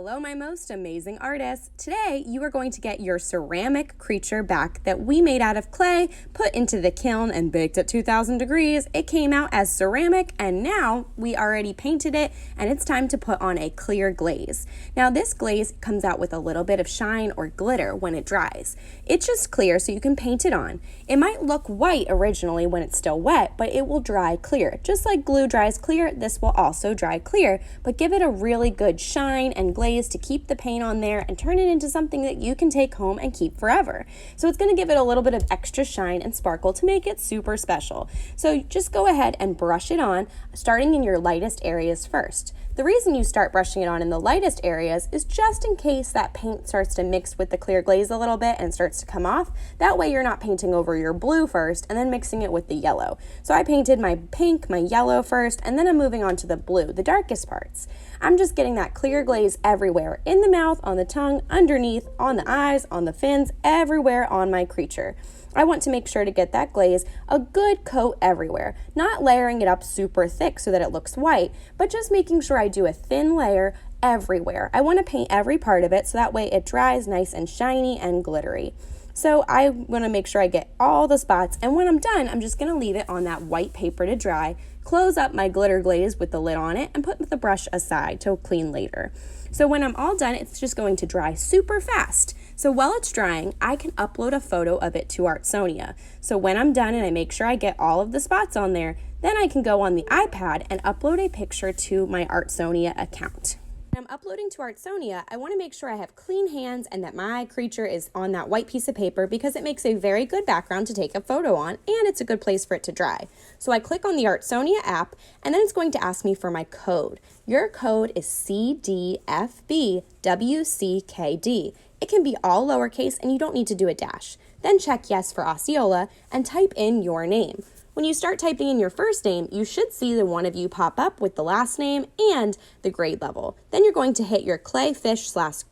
Hello, my most amazing artists. Today, you are going to get your ceramic creature back that we made out of clay, put into the kiln and baked at 2000 degrees. It came out as ceramic, and now we already painted it, and it's time to put on a clear glaze. Now, this glaze comes out with a little bit of shine or glitter when it dries. It's just clear, so you can paint it on. It might look white originally when it's still wet, but it will dry clear. Just like glue dries clear, this will also dry clear, but give it a really good shine and glaze to keep the paint on there and turn it into something that you can take home and keep forever. So it's going to give it a little bit of extra shine and sparkle to make it super special. So just go ahead and brush it on, starting in your lightest areas first. The reason you start brushing it on in the lightest areas is just in case that paint starts to mix with the clear glaze a little bit and starts to come off. That way you're not painting over your blue first and then mixing it with the yellow. So I painted my pink, my yellow first, and then I'm moving on to the blue, the darkest parts. I'm just getting that clear glaze everywhere, in the mouth, on the tongue, underneath, on the eyes, on the fins, everywhere on my creature. I want to make sure to get that glaze a good coat everywhere, not layering it up super thick so that it looks white, but just making sure I do a thin layer everywhere. I want to paint every part of it so that way it dries nice and shiny and glittery. So I want to make sure I get all the spots, and when I'm done, I'm just going to leave it on that white paper to dry, close up my glitter glaze with the lid on it, and put the brush aside to clean later. So when I'm all done, it's just going to dry super fast. So while it's drying, I can upload a photo of it to Artsonia. So when I'm done and I make sure I get all of the spots on there, then I can go on the iPad and upload a picture to my Artsonia account. When I'm uploading to Artsonia, I want to make sure I have clean hands and that my creature is on that white piece of paper because it makes a very good background to take a photo on, and it's a good place for it to dry. So I click on the Artsonia app, and then it's going to ask me for my code. Your code is CDFBWCKD. It can be all lowercase and you don't need to do a dash. Then check yes for Osceola and type in your name. When you start typing in your first name, you should see the one of you pop up with the last name and the grade level. Then you're going to hit your clay fish slash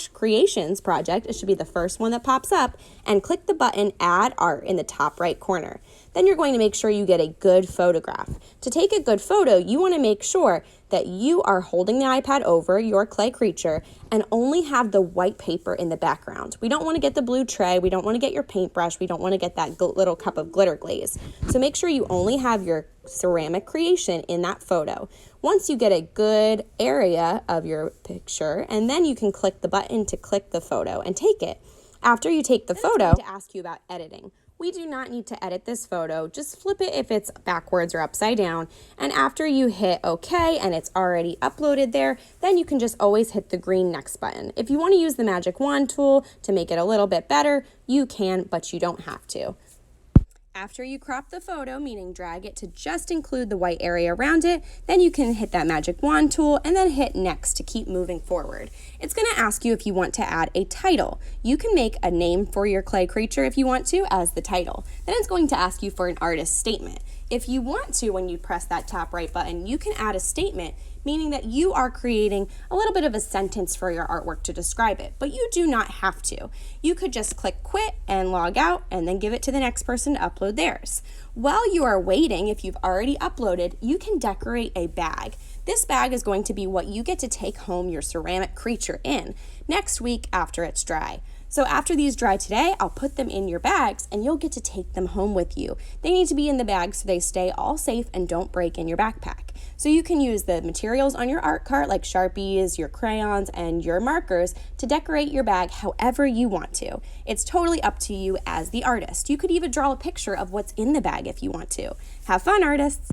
creations project. It should be the first one that pops up, and click the button add art in the top right corner. Then you're going to make sure you get a good photograph. To take a good photo, you want to make sure that you are holding the iPad over your clay creature and only have the white paper in the background. We don't want to get the blue tray, we don't want to get your paintbrush, we don't want to get that little cup of glitter glaze. So make sure you only have your ceramic creation in that photo. Once you get a good area of your picture, and then you can click the button to click the photo and take it. After you take the photo, to ask you about editing. We do not need to edit this photo, just flip it if it's backwards or upside down, and after you hit OK and it's already uploaded there, then you can just always hit the green next button. If you want to use the magic wand tool to make it a little bit better, you can, but you don't have to. After you crop the photo, meaning drag it to just include the white area around it, then you can hit that magic wand tool and then hit next to keep moving forward. It's going to ask you if you want to add a title. You can make a name for your clay creature if you want to as the title. Then it's going to ask you for an artist statement. If you want to, when you press that top right button, you can add a statement, meaning that you are creating a little bit of a sentence for your artwork to describe it, but you do not have to. You could just click quit and log out and then give it to the next person to upload theirs. While you are waiting, if you've already uploaded, you can decorate a bag. This bag is going to be what you get to take home your ceramic creature in next week after it's dry. So after these dry today, I'll put them in your bags and you'll get to take them home with you. They need to be in the bag so they stay all safe and don't break in your backpack. So you can use the materials on your art cart like Sharpies, your crayons, and your markers to decorate your bag however you want to. It's totally up to you as the artist. You could even draw a picture of what's in the bag if you want to. Have fun, artists!